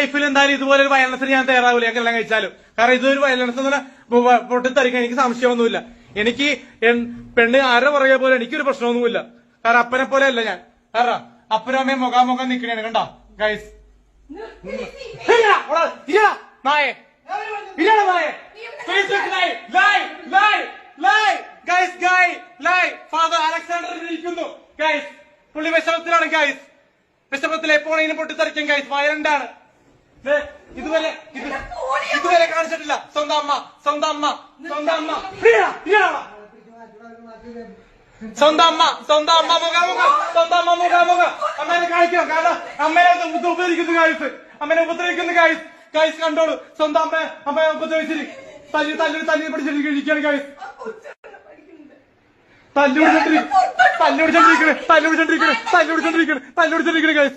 ലൈഫിൽ എന്തായാലും ഇതുപോലെ ഒരു വയലൻസിന് ഞാൻ തയ്യാറാവില്ല കല്യാണം കഴിച്ചാലും. കാരണം ഇതൊരു വയലൻസ് എന്ന് പൊട്ടിത്തെറിക്കാൻ എനിക്ക് സംശയമൊന്നുമില്ല. എനിക്ക് പെണ്ണ് ആരെ പറയുക പോലെ എനിക്കൊരു പ്രശ്നമൊന്നുമില്ല. കാരണം അപ്പനെ പോലെ അല്ല ഞാൻ. കാരണം അപ്പനും അമ്മയും മുഖാമുഖം നിൽക്കണേണ്. കണ്ടോ ഗൈസ്? നായേ ഫാദർ അലക്സാണ്ടർ ഇരിക്കുന്നു ഗൈസ്. പുള്ളി വിഷമത്തിലാണ് ഗൈസ്. വിഷമത്തിൽ എപ്പോഴെങ്കിലും പൊട്ടിത്തെറിക്കും ഗൈസ്. വയലന്റ് ആണ്. ഇതുവരെ കാണിച്ചിട്ടില്ല. സ്വന്തം അമ്മ സ്വന്തം അമ്മ സ്വന്തം അമ്മ സ്വന്തം അമ്മ സ്വന്തം അമ്മ മുഖാമുഖം സ്വന്തം അമ്മ മുഖാമുഖം അമ്മേനെ കാണിക്കണം. കാരണം അമ്മേനെ ഉപദ്രവിക്കുന്നു ഗൈസ്. അമ്മേനെ ഉപദ്രവിക്കുന്നു ഗൈസ്. ഗൈസ് കണ്ടോളൂ. സ്വന്തം അമ്മയെ ഉപദ്രവിച്ചിട്ട് തല്ലി പിടിച്ചിരിക്കുകയാണ് ഗൈസ്. തല്ലുപിടിച്ചോണ്ടിരിക്കണേ ഗൈസ്.